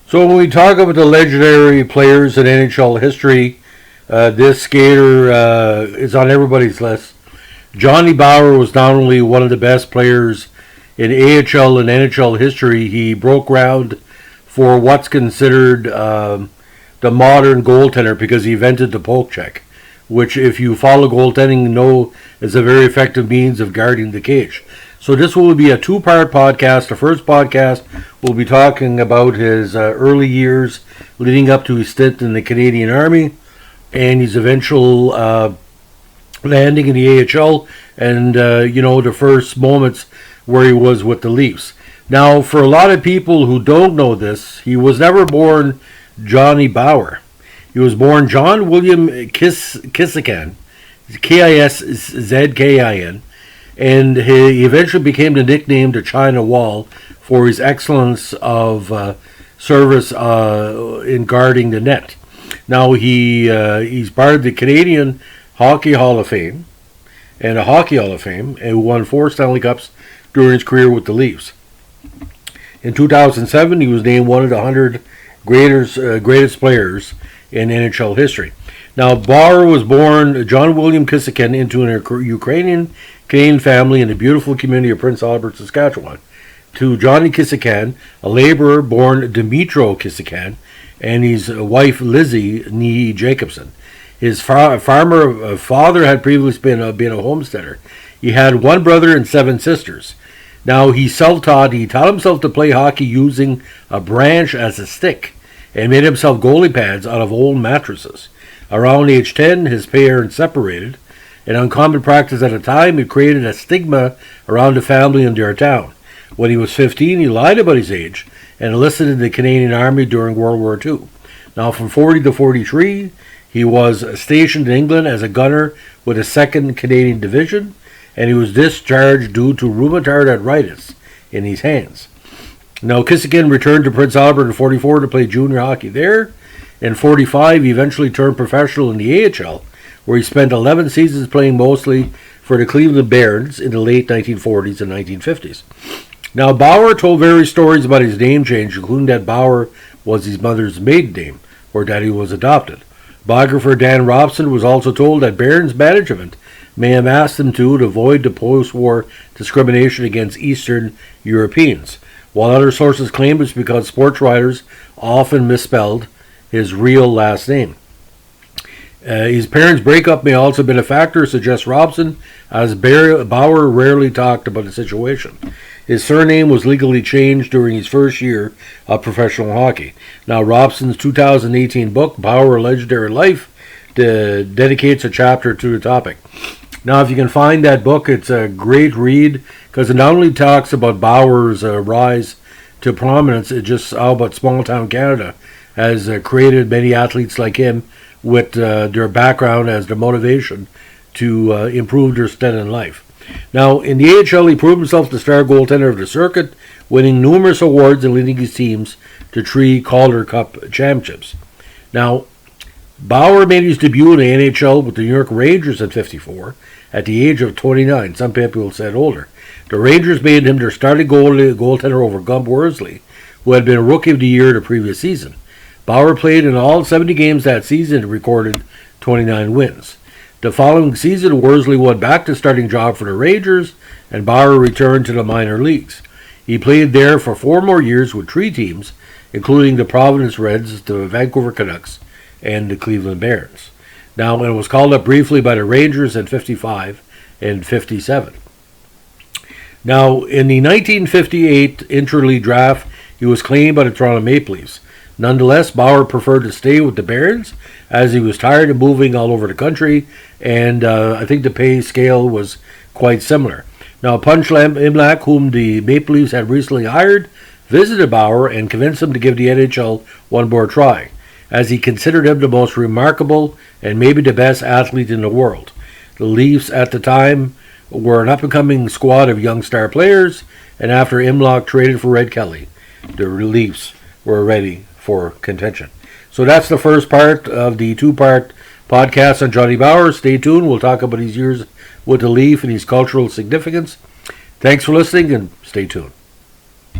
So when we talk about the legendary players in NHL history, this skater is on everybody's list. Johnny Bower was not only one of the best players in AHL and NHL history, he broke ground for what's considered the modern goaltender because he invented the poke check, which, if you follow goaltending, know is a very effective means of guarding the cage. So this will be a two-part podcast. The first podcast will be talking about his early years leading up to his stint in the Canadian Army and his eventual landing in the AHL and, the first moments where he was with the Leafs. Now, for a lot of people who don't know this, he was never born Johnny Bower. He was born John William Kissican, Kiszkin, and he eventually became the nickname the China Wall for his excellence of service in guarding the net. Now he's part of the Canadian Hockey Hall of Fame and a Hockey Hall of Fame, and who won 4 Stanley Cups during his career with the Leafs. In 2007, he was named one of the 100 greatest players in NHL history. Now, Bower was born John William Kissican into an Ukrainian Canadian family in the beautiful community of Prince Albert, Saskatchewan. To Johnny Kissican, a laborer born Dmytro Kissican, and his wife Lizzie Nee Jacobson. His farmer father had previously been a homesteader. He had 1 brother and 7 sisters. Now, he self-taught. He taught himself to play hockey using a branch as a stick and made himself goalie pads out of old mattresses. Around age 10, his parents separated. An uncommon practice at the time, it created a stigma around the family in their town. When he was 15, he lied about his age and enlisted in the Canadian Army during World War II. Now, from 40 to 43, he was stationed in England as a gunner with the 2nd Canadian Division, and he was discharged due to rheumatoid arthritis in his hands. Now, Kissican returned to Prince Albert in 44 to play junior hockey there. In 45, he eventually turned professional in the AHL, where he spent 11 seasons playing mostly for the Cleveland Barons in the late 1940s and 1950s. Now, Bower told various stories about his name change, including that Bower was his mother's maiden name, or that he was adopted. Biographer Dan Robson was also told that Barons management may have asked him to avoid the post-war discrimination against Eastern Europeans, while other sources claim it's because sports writers often misspelled his real last name. His parents' breakup may also have been a factor, suggests Robson, as Bower rarely talked about the situation. His surname was legally changed during his first year of professional hockey. Now, Robson's 2018 book, Bower: A Legendary Life, dedicates a chapter to the topic. Now, if you can find that book, it's a great read because it not only talks about Bower's rise to prominence, it just how about small-town Canada has created many athletes like him with their background as their motivation to improve their stint in life. Now, in the AHL, he proved himself the star goaltender of the circuit, winning numerous awards and leading his teams to 3 Calder Cup championships. Now, Bower made his debut in the NHL with the New York Rangers at 54 at the age of 29. Some people said older. The Rangers made him their starting goaltender over Gump Worsley, who had been Rookie of the Year the previous season. Bower played in all 70 games that season and recorded 29 wins. The following season, Worsley went back to starting job for the Rangers, and Bower returned to the minor leagues. He played there for 4 more years with 3 teams, including the Providence Reds, the Vancouver Canucks, and the Cleveland Barons. Now, it was called up briefly by the Rangers in 55 and 57. Now, in the 1958 Interleague draft, he was claimed by the Toronto Maple Leafs. Nonetheless, Bower preferred to stay with the Barons as he was tired of moving all over the country, and I think the pay scale was quite similar. Now, Punch Imlach, whom the Maple Leafs had recently hired, visited Bower and convinced him to give the NHL one more try, as he considered him the most remarkable and maybe the best athlete in the world. The Leafs at the time were an up-and-coming squad of young star players, and after Imlach traded for Red Kelly, the Leafs were ready for contention. So that's the first part of the 2-part podcast on Johnny Bower. Stay tuned. We'll talk about his years with the Leaf and his cultural significance. Thanks for listening, and stay tuned.